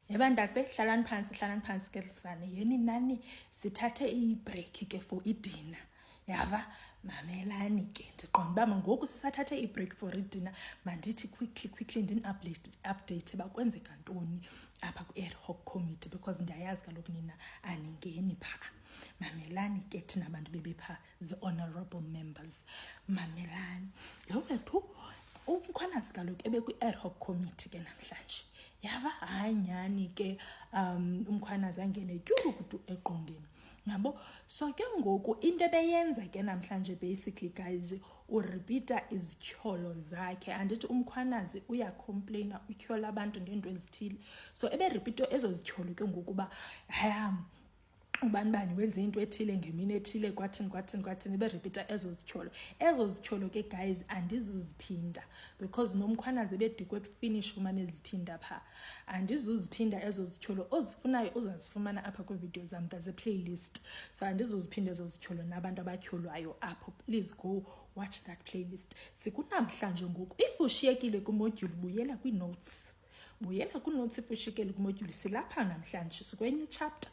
Yabandase hlalani phansi ke lisane yeni nani sithathe i-break ke for idina. Yava mamelani ke ndiqonda uba ngoku sisathathe i-break for idina mandithi quickly ndini update bakwenzeka ntoni apha ku-ad hoc committee because ndiyayazi kaloku nina aningeni phaa. Mamelani ke thina bantu bebepha the honorable members. Mamelani yowethu umkhwanazi kaloku ebekwi-ad hoc committee ke namhlanje. Yava hayi nyani ke umkhwanazi angene tyulu kudu eqongeni. Ngabo so ke ngoku into ebeyenza ke namhlanje basically guys urepeater izityholo zakhe andithi umkhwanazi uyacomplaina utyhola abantu ngento ezithile so eberepeater ezo zityholo ke ngoku ba ubani wenze into ethile ngemini ethile kwathini berepeater ezo zityholo ke guys andizuziphinda because nomkhwanazi bedikwe finish umane eziphinda pha andizuziphinda ezo zityholo ozifunayo uzazifumana apha kwivideo zam there's a playlist so andizuziphinda ezo zityholo nabantu abatyholwayo apho please go watch that playlist sikunamhlanje ngoku if ushiyekile kumodule buyela kwi-notes if ushiyekile kumodule silapha namhlanje sikwenye chapter.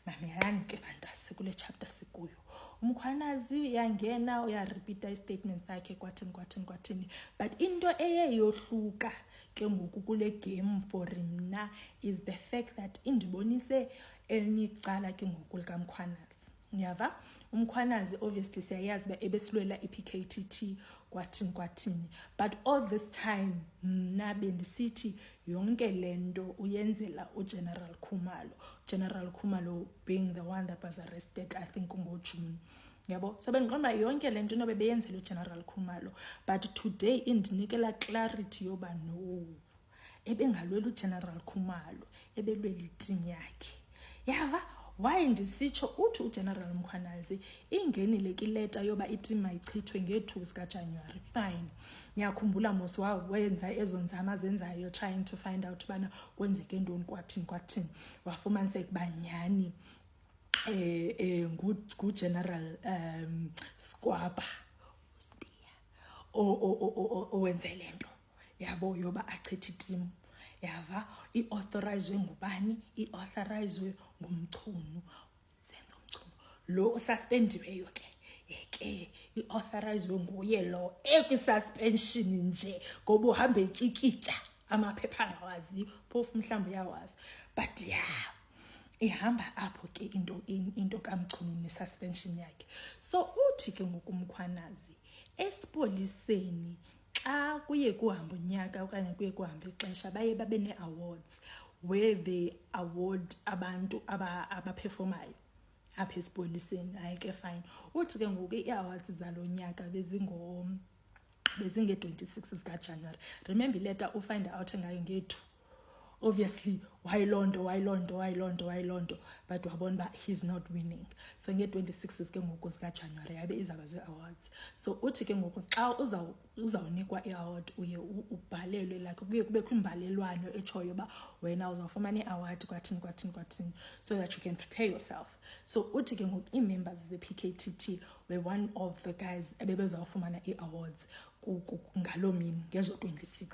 Mamelani ke bantase kule chapter sikuyo umkhwanazi uyangena uyarepeata i-statement sakhe kwathini but into eyeyohluka ke ngoku kule game for mna is the fact that indibonise elinye icala ke ngoku likamkhwanazi. Nyava umkhwanazi obviously siyayazi uba ebesilwela i-PKTT kwathini but all this time mna bendisithi yonke lento uyenzela uGeneral Khumalo being the one that was arrested I think ngoJune. Yabo so bendiqonda yonke lento inobe beyenzela uGeneral Khumalo but today indinikela clarity yoba no ebengalwela uGeneral Khumalo ebelwela iteam yakhe. Yava why ndisitsho uthi uGeneral Mkhwanazi ingenile kileta yoba iteam mayichithwe nge-2 zikaJanuary fine ngiyakhumbula mos wenza ezo nzama zenzayo trying to find out bana kwenzeke ntoni kwathini wafumaniseka banyani nguGeneral Squaba owenze lento yabo yoba achithe iteam. Yava i-authorizwe ngubani i-authorizwe ngumchunu senzo umchunu lo ususpendiweyo ke i-authorizwe nguye lo ekwi-suspension nje ngoba uhambe etshikitsha amaphepha angawazi phofu mhlawumbe uyawazi but ihamba apho ke into kamchunu ne-suspension yakhe so uthi ke ngokumkhwanazi esipoliseni xa kuye kuhamba unyaka okanye kuye kuhamba ixesha baye babe ne-awards where they award abantu abaperformayo apha esipoliseni hayi ke fine uthi ke ngoku i-awards zalo nyaka bezinge-26 zikaJanuary remember ileta ufind out ngayo nge-2 obviously why londo but wabona ba he's not winning so nge-26 ke ngoku zikaJanuary yabe izaba ze-awards so uthi ke ngoku xa uzawunikwa i-award uye ubhalelwe like kuye kubekho imbalelwano etshoyo ba wena uzawufumana i-award kwathini so that you can prepare yourself so uthi ke ngoku ii-members ze-PKTT were one of the guys ebebezawufumana i-awards ngaloo mini ngezo 26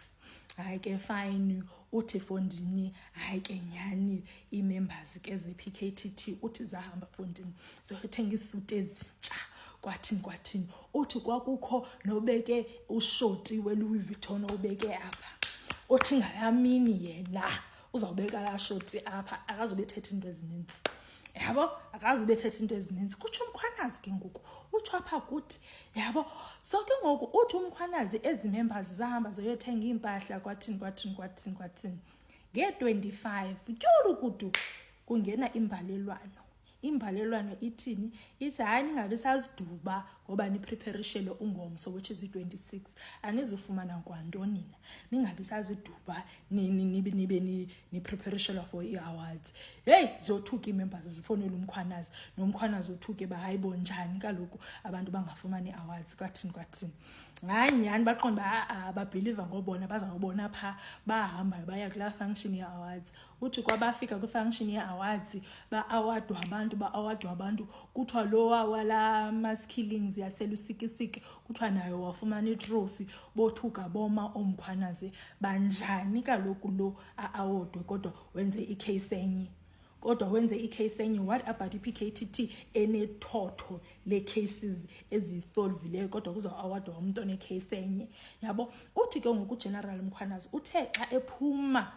hayi ke fine uthi fondini hayi ke nyani ii-members ke ze-PKTT uthi zahamba fondini zoyothenga isuti ezintsha kwathini uthi kwakukho nobeke ushoti we-Louis Vuitton ubeke apha uthi ngayamini yena uzawubeka la shoti apha akazobethetha into ezininzi yabo akazobethetha into ezininzi kutsho umkhwanazi ke ngoku utsho apha kuthi yabo so ke ngoku uthi umkhwanazi ezi members zahamba zoyothenga impahla kwathini nge-25 tyolu kudu kungena imbalelwano ithini ithi hayi ningabe saziduba ngoba nipreparishele ungomso which is i-26 anizufumana kwantoni nina ningabe saziduba nibe nipreparishela for i-awards hey zothuka ii-members zifonela umkhwanazi nomkhwanazi uthuke bahayibo njani kaloku abantu bangafumani i-awards kwathini hayi nyani baqonda ababhiliva ngobona bazawubona pha bahamba baya kulaa function ye-awards uthi kwabafika kwi-function ye-awards ba-awardwa abantu abantu ba-award wabantu kuthiwa lowa wala mass killings yaselusikisiki kuthiwa nayo wafumana itrophy bothuka boma omkhwanaze banjani kaloku lo a-awardwe kodwa wenze icase enye what about i-PKTT enethotho le-cases ezisolvileyo kodwa kuza-awardwa umuntu onecase enye yabo. Uthi ke ngoku uGeneral Mkhwanazi uthe xa ephuma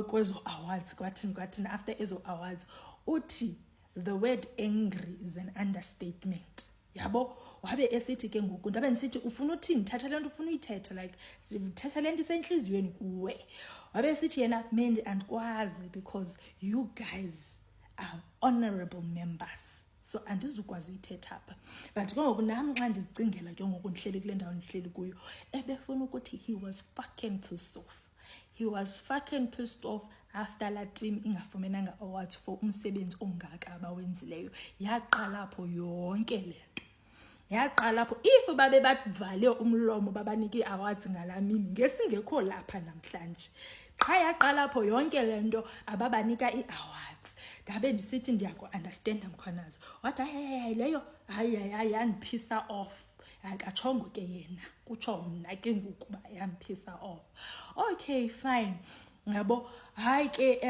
kwezo awards kwathini after ezo awards uthi the word angry is an understatement yabo. Wabe esithi ke ngoku ndabe ndisithi ufuna uthini, thatha le nto ufuna uyithetha, like thetha le nto isentliziyweni kuwe. Wabe esithi yena mendi andikwazi because you guys are honorable members, so andizukwazi uyithetha apha. But ke ngoku nam xa ndizicingela ke ngoku ndihleli kule ndawo ndihleli kuyo ebefuna ukuthi he was fucking pissed off after la team ingafumenanga awards for umsebenzi ongaka abawenzileyo. Yaqala apho yonke lento, yaqala apho. If babe bavale umlomo babanike awards ngalamini ngesingekho lapha namhlanje, qha yaqala apho yonke lento ababanika i-awards. Ndabe ndisithi ndiyaku-understand Mkhwanazi wathi hayi leyo hayi yandiphisa off. Akachongo ke yena kutsho mna ke ngoku ba yamphisa off. Okay fine yabo. Hayi ke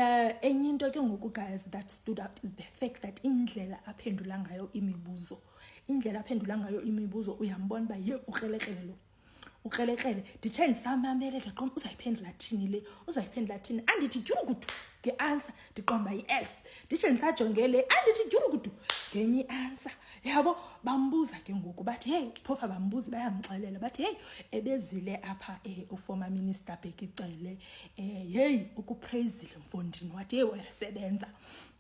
enye into ke ngoku guys that stood out is the fact that indlela aphendula ngayo imibuzo uyambona ba ye ukrelekrele lo ukrelekrele ndithe ndisamamele ndiqomba uzayiphendula thini andithi tyurukudu nge-answer ndiqomba yes, ndithe ndisajongele andithi tyurukudu ngenye answer yabo. Bambuza ke ngoku bathi hey phofa, bambuzi bayamxelela bathi hey ebezile apha uformer minister Bhekicele hey ukupraisile Mfondini wathi hey wayasebenza,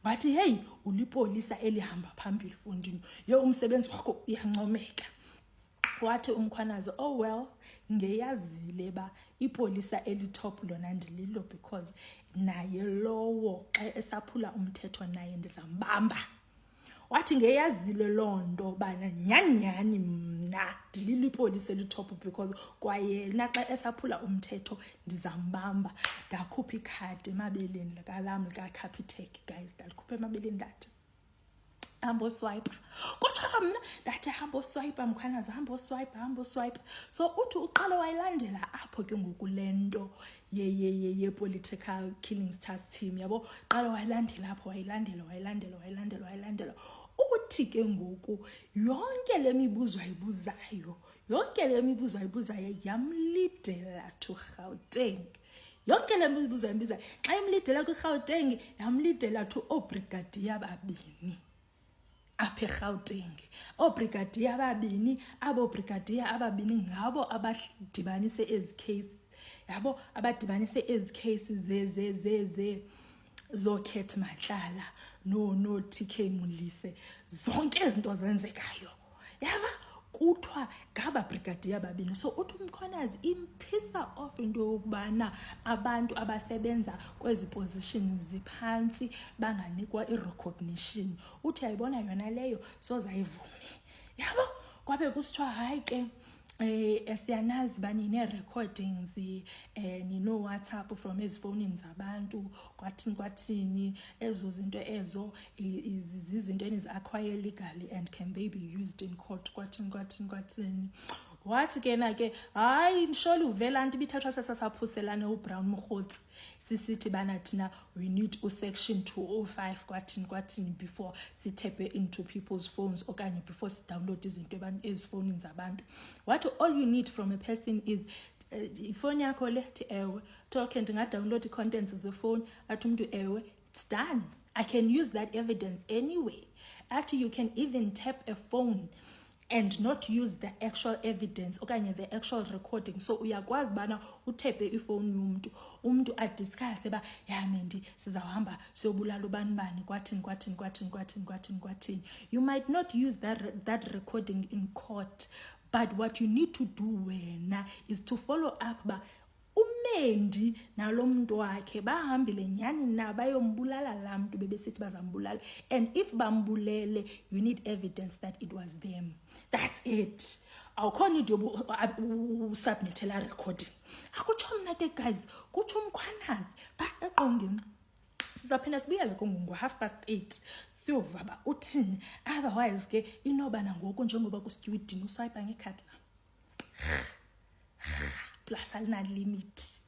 bathi hey ulipolisa elihamba phambili Mfondini ye umsebenzi wakho uyancomeka. Wathi uMkhwanazi oh well ngeyazile ba ipolisa elitop lona ndililo because naye lowo xa esaphula umthetho naye ndizambamba. Wathi ngeyazile londo bana nyanyani mna ndililo ipolisa elitop because kwayena xa esaphula umthetho ndizambamba. Ndakhupha ikhadi emabeleni likalam lika-Capitec guys, ndalikhupha emabeleni ndathi hambo swipe kodwa mna ndathi hambo swipe Mkhwanazi hambo swipe. So uthi uqala wayilandela apho ke ngoku lento ye political killings task team yabo. Qala wayilandela apho wayilandela uthi ke ngoku yonke le mibuzo ayibuzayo yamlidela to Gauteng. Yonke le mibuzo ayibuzayo xa imlidela kwi-Gauteng yamlidela to obrigadier babini apha eGauteng. Obrigadier ababini ngabo abadibanise ezi cases yabo, abadibanise ezi cases zoKhet Matlala no TK Molefe, zonke izinto zenzekayo yaba kuthiwa ngaba brigadier babini. So uthi uMkhwanazi imphisa off into yokubana abantu abasebenza kwezi positions ziphansi banganikwa i-recognition. Uthi ayibona yona leyo sozayivume yabo. Kwabe kusithiwa hayi ke siyanazi bani ne-recordings nino WhatsApp from ezifowunini zabantu kwathini ezo zinto ezo izinto ezi-acquire legally and can they be used in court kwathini. Wathi ke na ke hayi nisholo uvela nto ibithathwa sasaphuselane uBrown Mkhotsi sisithi bana thina we need section 205 kwathini before sitap into people's phones okanye before download izinto ezifowunini zabantu. Wathi all you need from a person is ifoni yakho le thi ewe token ndinga-download i-contents zefoni athi umuntu ewe it's done. I can use that evidence anyway. Actually you can even tap a phone and not use the actual evidence okanye the actual recording. So uyakwazi bana uthepe ifoni umuntu adiscuss ba ya Mendi sizawuhamba siyobulala ubani kwathini. You might not use that recording in court, but what you need to do wena is to follow up ba uMendi nalo muntu wakhe bahambile nyani na bayombulala la muntu bebesithi bazambulala, and if bambulele you need evidence that it was them. That's it. Awukhona into usubmitela recording. Akutsho mna ke guys kutsho uMkhwanazi ba eqongeni Sizaphinda sibuyele ngo-8:30 siyova ba uthini. Otherwise ke inoba nangoku njengoba ku-stewardini uswipe ngekhadi la plus alina limit.